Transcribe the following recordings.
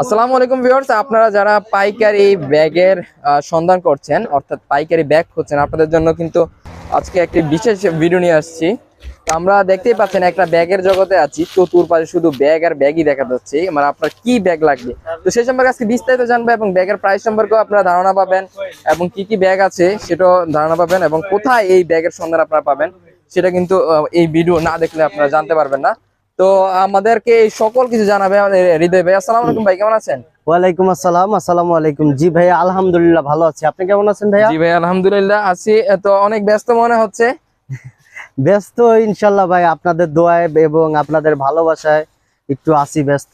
আসসালামু আলাইকুম ভিউয়ার্স, আপনারা যারা পাইকারি ব্যাগের সন্ধান করছেন, অর্থাৎ পাইকারি ব্যাগ খুঁজছেন, আপনাদের জন্য কিন্তু আজকে একটি বিশেষ ভিডিও নিয়ে আসছি। তো আমরা দেখতেই পাচ্ছেন একটা ব্যাগের জগতে আছি, চতুর্পাশে শুধু ব্যাগ আর ব্যাগই দেখা যাচ্ছে। মানে আপনার কি ব্যাগ লাগবে, তো সেই সম্পর্কে আজকে বিস্তারিত জানবো এবং ব্যাগের প্রাইস সম্পর্কেও আপনারা ধারণা পাবেন এবং কি কি ব্যাগ আছে সেটাও ধারণা পাবেন এবং কোথায় এই ব্যাগের সন্ধান আপনারা পাবেন সেটা কিন্তু এই ভিডিও না দেখলে আপনারা জানতে পারবেন না। তো আমাদেরকে এই সকল কিছু জানাবে আমাদের হৃদয় ভাই। আসসালামু আলাইকুম ভাই, কেমন আছেন? ওয়ালাইকুম আসসালাম। আসসালামু আলাইকুম। জি ভাই, আলহামদুলিল্লাহ ভালো আছি। আপনি কেমন আছেন ভাইয়া? জি ভাই, আলহামদুলিল্লাহ আছি। তো অনেক ব্যস্ত মনে হচ্ছে। ব্যস্ত ইনশাল্লাহ ভাই, আপনাদের দোয়ায় এবং আপনাদের ভালোবাসায় একটু আছি ব্যস্ত।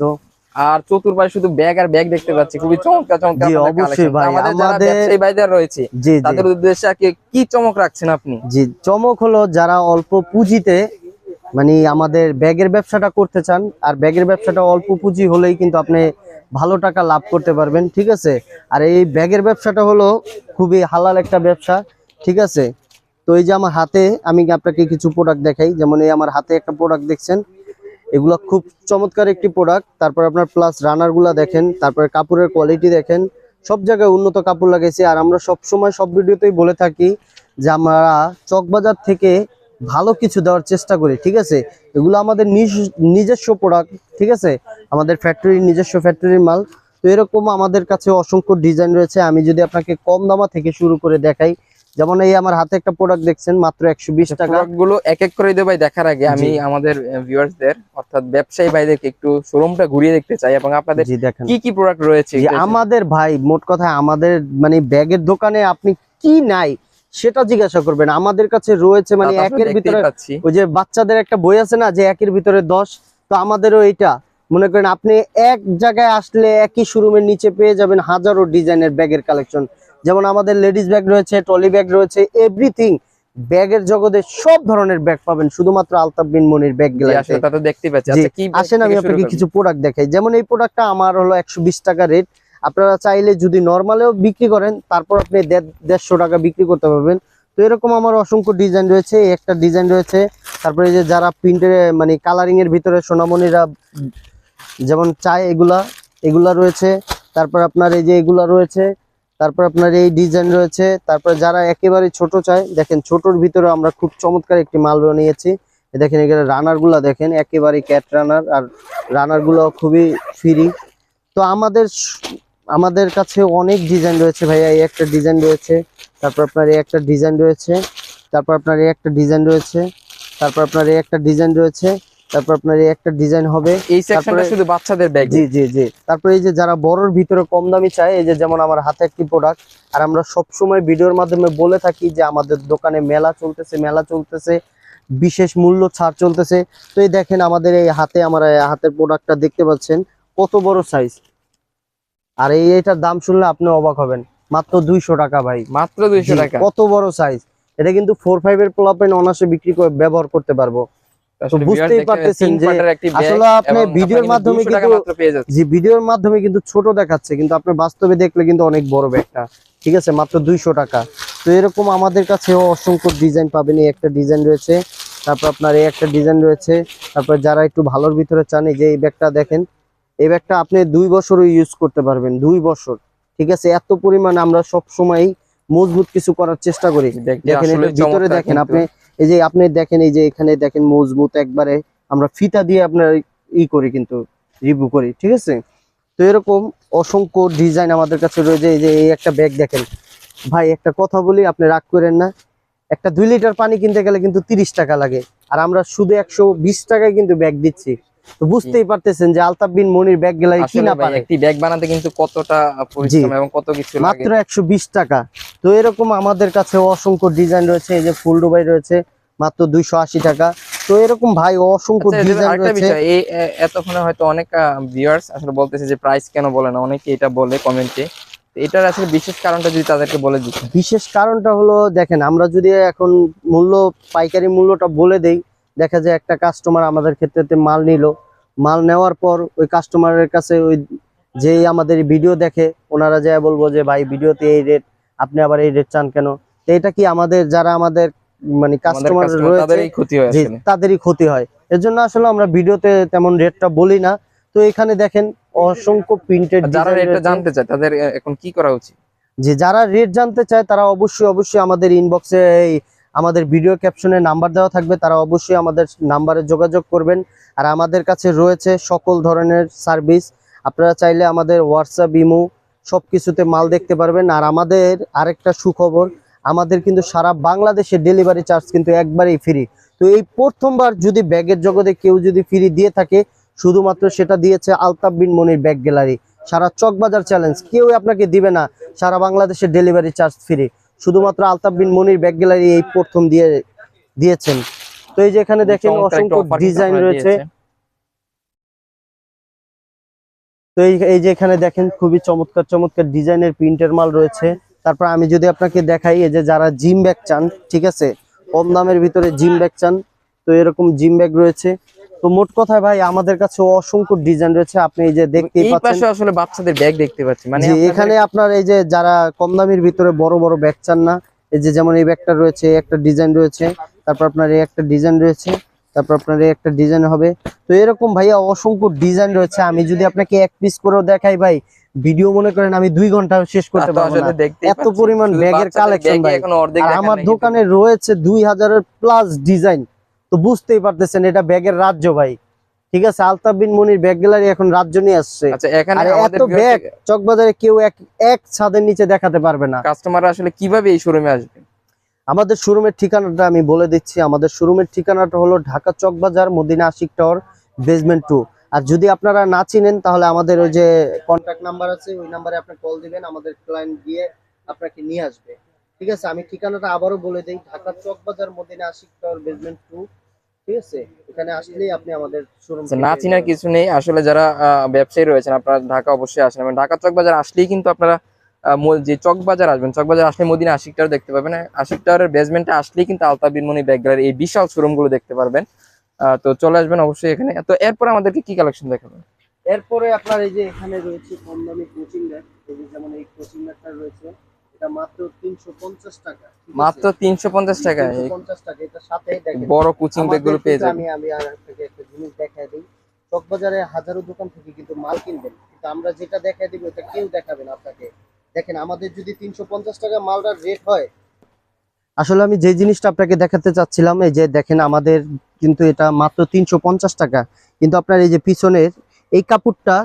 আর চতুর্পাশে শুধু ব্যাগ আর ব্যাগ দেখতে পাচ্ছি, খুবই চমৎকার চমৎকার। জি অবশ্যই ভাই, আমাদের যারা ব্যবসায়ী ভাইদের রয়েছে জি তাদের উদ্দেশ্যে আর কি চমক রাখছেন আপনি? জি, চমক হলো যারা অল্প পুঁজিতে মানে আমাদের ব্যাগের ব্যবসাটা করতে চান, আর ব্যাগের ব্যবসাটা অল্প পুঁজি হলেই কিন্তু আপনি ভালো টাকা লাভ করতে পারবেন, ঠিক আছে। আর এই ব্যাগের ব্যবসাটা হলো খুবই হালাল একটা ব্যবসা, ঠিক আছে। তো এই যে আমার হাতে আমি আপনাকে কিছু প্রোডাক্ট দেখাই, যেমন এই আমার হাতে একটা প্রোডাক্ট দেখছেন, এগুলো খুব চমৎকার একটি প্রোডাক্ট। তারপর আপনার প্লাস রানার গুলা দেখেন, তারপরে কাপড়ের কোয়ালিটি দেখেন, সব জায়গায় উন্নত কাপড় লাগাইছি। আর আমরা সব সময় সব ভিডিওতেই বলে থাকি যে আমরা চকবাজার থেকে ভালো কিছু দেওয়ার চেষ্টা করি, ঠিক আছে। এগুলো আমাদের নিজস্ব প্রোডাক্ট, ঠিক আছে, আমাদের ফ্যাক্টরির নিজস্ব ফ্যাক্টরির মাল। তো এরকম আমাদের কাছে অসংখ্য ডিজাইন রয়েছে। আমি যদি আপনাকে কম দামা থেকে শুরু করে দেখাই, যেমন এই আমার হাতে একটা প্রোডাক্ট দেখছেন মাত্র 120 টাকা। গুলো এক এক করে দেব ভাই। দেখার আগে আমি আমাদের ভিউয়ার্সদের অর্থাৎ ব্যবসায়ী ভাইদেরকে একটু শোরুমটা ঘুরিয়ে দেখতে চাই এবং আপনাদের কি কি প্রোডাক্ট রয়েছে। আমাদের ভাই মোট কথা আমাদের মানে ব্যাগের দোকানে আপনি কি নাই সেটা জিজ্ঞাসা করবেন, আমাদের কাছে রয়েছে মানে একের ভিতরে। ওই যে বাচ্চাদের একটা বই আছে না, যে একের ভিতরে 10, তো আমাদেরও এইটা মনে করেন আপনি এক জায়গায় আসলে একই শোরুমের নিচে পেয়ে যাবেন হাজারো ডিজাইনের ব্যাগের কালেকশন। যেমন আমাদের লেডিস ব্যাগ রয়েছে, ট্রলি ব্যাগ রয়েছে, এভরিথিং। ব্যাগের জগতে সব ধরনের ব্যাগ পাবেন শুধুমাত্র আলতাফ বিন মনির ব্যাগ গ্যালারিতে। আসেন আমি আপনাকে কিছু প্রোডাক্ট দেখাই। যেমন এই প্রোডাক্টটা আমার হলো 120 টাকা রেট। আপনারা চাইলে যদি নর্মালেও বিক্রি করেন তারপর আপনি 150 টাকা বিক্রি করতে পারবেন। তো এরকম আমার অসংখ্য ডিজাইন রয়েছে। একটা ডিজাইন রয়েছে, তারপরে যে যারা প্রিন্টের মানে কালারিং এর ভিতরে সোনামণিরা যেমন চায় এগুলা রয়েছে। তারপর আপনার এই যে এগুলা রয়েছে, তারপর আপনার এই ডিজাইন রয়েছে। তারপর যারা একেবারে ছোট চায়, দেখেন ছোটর ভিতরে আমরা খুব চমৎকার একটি মাল বানিয়েছি। দেখেন এখানে রানার গুলা দেখেন, একেবারে ক্যাট রানার, আর রানার গুলো খুবই ফ্রি। তো আমাদের কাছে অনেক ডিজাইন রয়েছে ভাইয়া। এই একটা ডিজাইন রয়েছে, তারপর আপনার এই একটা ডিজাইন রয়েছে, তারপর আপনার এই একটা ডিজাইন রয়েছে, তারপর আপনার এই একটা ডিজাইন রয়েছে, তারপর আপনার এই একটা ডিজাইন হবে। এই সেকশনটা শুধু বাচ্চাদের ব্যাগ। জি জি জি। তারপর এই যে যারা বড়র ভিতরে কম দামি চায়, এই যে যেমন আমার হাতে একটি প্রোডাক্ট। আর আমরা সব সময় ভিডিওর মাধ্যমে বলে থাকি যে আমাদের দোকানে মেলা চলতেছে, বিশেষ মূল্য ছাড় চলতেছে। তো এই দেখেন আমাদের এই হাতে, আমার হাতের প্রোডাক্টটা দেখতে পাচ্ছেন কত বড় সাইজ। আর এইটার দাম শুনলে আপনি অবাক হবেন, মাত্র 200 টাকা ভাই, মাত্র 200 টাকা। কত বড় সাইজ! এটা কিন্তু 4-5 এর পোলাপেন অনায়াসে বিক্রি করে ব্যবহার করতে পারবো। তো বুঝতেই পারতেছেন যে আসলে আপনি ভিডিওর মাধ্যমে ভিডিওর মাধ্যমে কিন্তু ছোট দেখাচ্ছে, কিন্তু আপনি বাস্তবে দেখলে কিন্তু অনেক বড় ব্যাগটা, ঠিক আছে, মাত্র 200 টাকা। তো এরকম আমাদের কাছে অসংখ্য ডিজাইন পাবেন। এই একটা ডিজাইন রয়েছে, তারপর আপনার এই একটা ডিজাইন রয়েছে। তারপর যারা একটু ভালোর ভিতরে চান, এই যে এই ব্যাগটা দেখেন, এই ব্যাগটা আপনি 2 বছরও ইউজ করতে পারবেন, 2 বছর, ঠিক আছে। এত পরিমাণ আমরা সব সময় মজবুত কিছু করার চেষ্টা করি। দেখেন এর ভিতরে দেখেন আপনি, এই যে আপনি দেখেন, এই যে এখানে দেখেন মজবুত একবারে, আমরা ফিতা দিয়ে আপনার করি, কিন্তু রিভিউ করি, ঠিক আছে। তো এরকম অসংখ্য ডিজাইন আমাদের কাছে রয়েছে। এই যে এই একটা ব্যাগ দেখেন ভাই, একটা কথা বলি, আপনি রাগ করেন না, একটা 2 লিটার পানি কিনতে গেলে কিন্তু 30 টাকা লাগে, আর আমরা শুধু 120 টাকায় কিন্তু ব্যাগ দিচ্ছি। তো বুঝতেই পারতেছেন যে আলতাফ বিন মনির ব্যাগ গ্যালারি কি না পারে। একটি ব্যাগ বানাতে কিন্তু কতটা পরিশ্রম এবং কত কিছু লাগে, মাত্র 120 টাকা। তো এরকম আমাদের কাছে অসংখ্য ডিজাইন রয়েছে। এই যে ফুল ডুবাই রয়েছে মাত্র 280 টাকা। তো এরকম ভাই অসংখ্য ডিজাইন রয়েছে। এই এতক্ষণে হয়তো অনেক ভিউয়ার্স আসলে বলতেছে যে প্রাইস কেন বলে না, অনেকে এটা বলে কমেন্টে। এটার আসলে বিশেষ কারণটা যদি তাদেরকে বলে দিই। বিশেষ কারণটা হলো, দেখেন আমরা যদি এখন পাইকারি মূল্যটা বলে দেই, দেখা যায় একটা কাস্টমার আমাদের ক্ষেত্রে মাল নিল, মাল নেওয়ার পর ওই কাস্টমারের কাছে ওই যে আমাদের ভিডিও দেখে, ওনারা যায় বলবো যে ভাই ভিডিওতে এই রেট, আপনি আবার এই রেট চান কেন? তো এটা কি আমাদের যারা আমাদের মানে কাস্টমার রয়েছে তাদেরই ক্ষতি হয়। এর জন্য আসলে আমরা ভিডিওতে তেমন রেটটা বলি না। তো এখানে দেখেন অসংখ্য প্রিন্টেড যারা এটা জানতে চায় তাদের এখন কি করা উচিত? যে যারা রেট জানতে চায় তারা অবশ্যই আমাদের ইনবক্সে আমাদের ভিডিও ক্যাপশনে নাম্বার দেওয়া থাকবে, তারা অবশ্যই আমাদের নাম্বারে যোগাযোগ করবেন। আর আমাদের কাছে রয়েছে সকল ধরনের সার্ভিস, আপনারা চাইলে আমাদের হোয়াটসঅ্যাপ, ইমো সবকিছুতে মাল দেখতে পারবেন। আর আমাদের আরেকটা সুখবর, আমাদের কিন্তু সারা বাংলাদেশে ডেলিভারি চার্জ কিন্তু একবারেই ফ্রি। তো এই প্রথমবার যদি ব্যাগের জগতে কেউ যদি ফ্রি দিয়ে থাকে, শুধুমাত্র সেটা দিয়েছে আলতাফ বিন মনির ব্যাগ গ্যালারি। সারা চকবাজার চ্যালেঞ্জ কেউ আপনাকে দিবে না সারা বাংলাদেশে ডেলিভারি চার্জ ফ্রি, শুধুমাত্র আলতাফ বিন মনির ব্যাগ গ্যালারি এই প্রথম দিয়েছেন। তো এই যে এখানে দেখেন অসংখ্য ডিজাইন রয়েছে। তো এই যে এখানে দেখেন খুবই চমৎকার চমৎকার ডিজাইনের প্রিন্টের মাল রয়েছে। তারপর আমি যদি আপনাকে দেখাই, এই যে যারা জিম ব্যাগ চান, ঠিক আছে, কম দামের ভিতরে জিম ব্যাগ চান, তো এরকম জিম ব্যাগ রয়েছে। তো মোট কথা ভাই আমাদের কাছে অসংখ্য ডিজাইন রয়েছে। আপনি এই যে দেখতেই পাচ্ছেন, আসলে বাচ্চাদের ব্যাগ দেখতে পাচ্ছি, মানে এখানে আপনার এই যে যারা কম দামের ভিতরে বড় বড় ব্যাগ চান না, এই যে যেমন এই ব্যাগটা রয়েছে, একটা ডিজাইন রয়েছে, তারপর আপনার এই একটা ডিজাইন রয়েছে, তারপর আপনার এই একটা ডিজাইন হবে। তো এরকম ভাইয়া অসংখ্য ডিজাইন রয়েছে। আমি যদি আপনাকে এক পিস করেও দেখাই ভাই, ভিডিও মনে করেন আমি 2 ঘন্টা শেষ করতে পারবো না, এত পরিমাণ ব্যাগের কালেকশন ভাই। আর আমার দোকানে রয়েছে 2000-এর প্লাস ডিজাইন। তো বুঝতেই পারতেছেন এটা ব্যাগের রাজ্য ভাই, ঠিক আছে। আলতাফ বিন মনির ব্যাগ গ্যালারি এখন রাজ্য নিয়ে আসছে। আর এত ব্যাগ চকবাজারে কেউ এক ছাদের নিচে দেখাতে পারবে না। কাস্টমার আসলে কিভাবে এই শোরুমে আসবে? আমাদের শোরুমের ঠিকানাটা আমি বলে দিচ্ছি। আমাদের শোরুমের ঠিকানাটা হলো ঢাকা চকবাজার, মদিনা আশিক টাওয়ার, বেসমেন্ট 2। আর যদি আপনারা না চিনেন তাহলে আমাদের ওই যে কন্ট্যাক্ট নাম্বার আছে, ওই নাম্বারে আপনি কল দিবেন, আমাদের ক্লায়েন্ট গিয়ে আপনাকে নিয়ে আসবে, ঠিক আছে। আমি ঠিকানাটা আবারও বলে দিই, ঢাকা চকবাজার, মদিনা আশিক টাওয়ার, বেসমেন্ট 2, ঠিক আছে। এখানে আসলেই আপনি আমাদের শোরুম। না চিনার কিছু নেই আসলে, যারা ব্যবসায়ী রয়েছেন আপনারা ঢাকা অবশ্যই আসেন, এবং ঢাকা চকবাজার আসলেই কিন্তু আপনারা যে চকবাজার আসবেন, চকবাজার আসলে মদিনা আশিক টাওয়ার দেখতে পাবেন। আশিক টাওয়ারের বেসমেন্টে আসলেই কিন্তু আলতাফ বিন মনির ব্যাগ গ্যালারি এই বিশাল শোরুম গুলো দেখতে পারবেন। তো চলে আসবেন অবশ্যই এখানে। তো এরপর আমাদেরকে কি কালেকশন দেখাবেন? এরপরে আপনার এই যে এখানে রয়েছে কম দামি কোচিং ব্যাগ, যেমন এই কোচিং ব্যাগটা রয়েছে, এটা মাত্র 350 টাকা। মাত্র 350 টাকা? 350 টাকা। এটা সাথে দেখেন বড় কোচিং ব্যাগ গুলো পেয়ে যাবেন। আমি আর আপনাকে একটা জিনিস দেখাই দিই, চকবাজারে হাজারো দোকান থেকে কিন্তু মাল কিনবেন, কিন্তু আমরা যেটা দেখাই দিব এটা কেউ দেখাবে না আপনাকে। দেখেন আমাদের যদি 350 টাকা মালটার রেট হয়, আসলে আমি যে জিনিসটা আপনাকে দেখাতে চাচ্ছিলাম, এই যে দেখেন আমাদের কিন্তু এটা মাত্র 350 টাকা। কিন্তু আপনার এই যে পিছনের এই কাপড়টা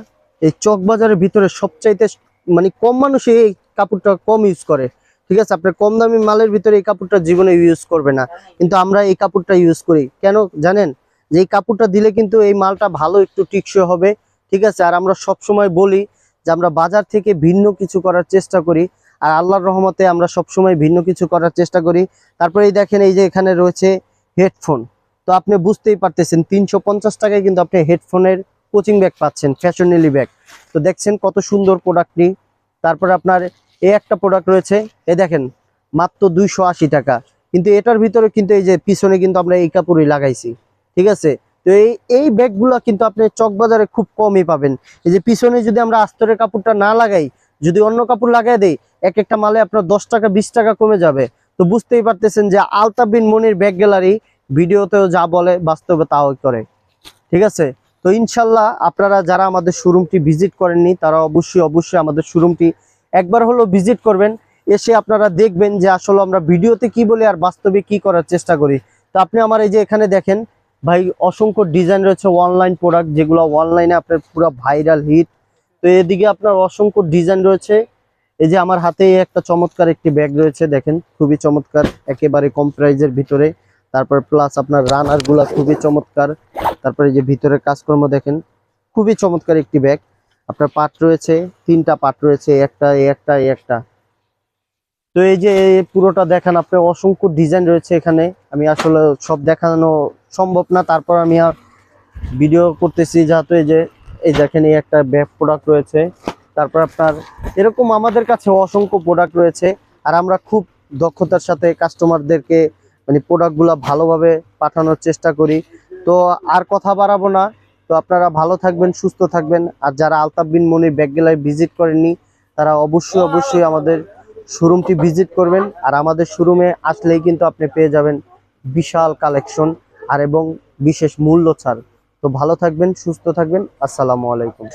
এই চকবাজারের ভিতরে সবচাইতে মানে কম মানুষ এই কাপড়টা কম ইউজ করে, ঠিক আছে। আপনার কম দামি মালের ভিতরে এই কাপড়টা জীবনে ইউজ করবে না, কিন্তু আমরা এই কাপড়টা ইউজ করি। কেন জানেন? যে এই কাপড়টা দিলে কিন্তু এই মালটা ভালো একটু টিকসই হবে, ঠিক আছে। আর আমরা সব সময় বলি যে আমরা বাজার থেকে ভিন্ন কিছু করার চেষ্টা করি, আর আল্লাহর রহমতে আমরা সবসময় ভিন্ন কিছু করার চেষ্টা করি। তারপরে এই দেখেন এই যে এখানে রয়েছে হেডফোন। তো আপনি বুঝতেই পারতেছেন 350 টাকায় কিন্তু আপনি হেডফোনের কোচিং ব্যাগ পাচ্ছেন, ফ্যাশনেলি ব্যাগ। তো দেখছেন কত সুন্দর প্রোডাক্টটি। তারপরে আপনার এই একটা প্রোডাক্ট রয়েছে, এই দেখেন মাত্র 280 টাকা। কিন্তু এটার ভিতরে কিন্তু এই যে পিছনে কিন্তু আমরা এই কাপড়ই লাগাইছি, ঠিক আছে। তো এই ব্যাগগুলো কিন্তু আপনি চকবাজারে খুব কমই পাবেন। এই যে পিছনে যদি আমরা আস্তরের কাপড়টা না লাগাই, যদি অন্য কাপড় লাগাই দেই, এক একটা মালে আপনার 10 টাকা 20 টাকা কমে যাবে। তো বুঝতেই পারতেছেন যে আলতাফ বিন মনির ব্যাগ গ্যালারি ভিডিওতেও যা বলে বাস্তবে তাও করে, ঠিক আছে। তো ইনশাল্লাহ আপনারা যারা আমাদের শোরুমটি ভিজিট করেননি তারা অবশ্যই আমাদের শোরুমটি একবার হলো ভিজিট করবেন। এসে আপনারা দেখবেন যে আসলে আমরা ভিডিওতে কি বলি আর বাস্তবে কি করার চেষ্টা করি। তো আপনি আমার এই যে এখানে দেখেন ভাই অসংখ্য ডিজাইন রয়েছে, অনলাইন প্রোডাক্ট যেগুলো অনলাইনে আপনার পুরো ভাইরাল হিট। তো এদিকে আপনার অসংখ্য ডিজাইন রয়েছে। এই যে আমার হাতে একটা চমৎকার একটি ব্যাগ রয়েছে, দেখেন খুবই চমৎকার, একেবারে কম প্রাইজের ভিতরে। তারপর প্লাস আপনার রানার গুলা খুবই চমৎকার। তারপরে যে ভিতরের কাজকর্ম দেখেন, খুবই চমৎকার একটি ব্যাগ। আপনার পার্ট রয়েছে, 3টা পার্ট রয়েছে, একটা। তো এই যে পুরোটা দেখেন আপনি, অসংখ্য ডিজাইন রয়েছে এখানে। আমি আসলে সব দেখানো সম্ভব না, তারপর আমি আর ভিডিও করতেছি যেহেতু। এই দেখেন এই একটা ব্যাগ প্রোডাক্ট রয়েছে। তারপর আপনার এরকম আমাদের কাছে অসংখ্য প্রোডাক্ট রয়েছে, আর আমরা খুব দক্ষতার সাথে কাস্টমারদেরকে মানে প্রোডাক্টগুলো ভালোভাবে পাঠানোর চেষ্টা করি। তো আর কথা বাড়াবো না। তো আপনারা ভালো থাকবেন, সুস্থ থাকবেন। আর যারা আলতাফ বিন মনির ব্যাগ গ্যালারি ভিজিট করেননি তারা অবশ্যই আমাদের শোরুমটি ভিজিট করবেন। আর আমাদের শোরুমে আসলেই কিন্তু আপনি পেয়ে যাবেন বিশাল কালেকশন আর এবং বিশেষ মূল্য ছাড়। তো ভালো থাকবেন, সুস্থ থাকবেন। আসসালামু আলাইকুম।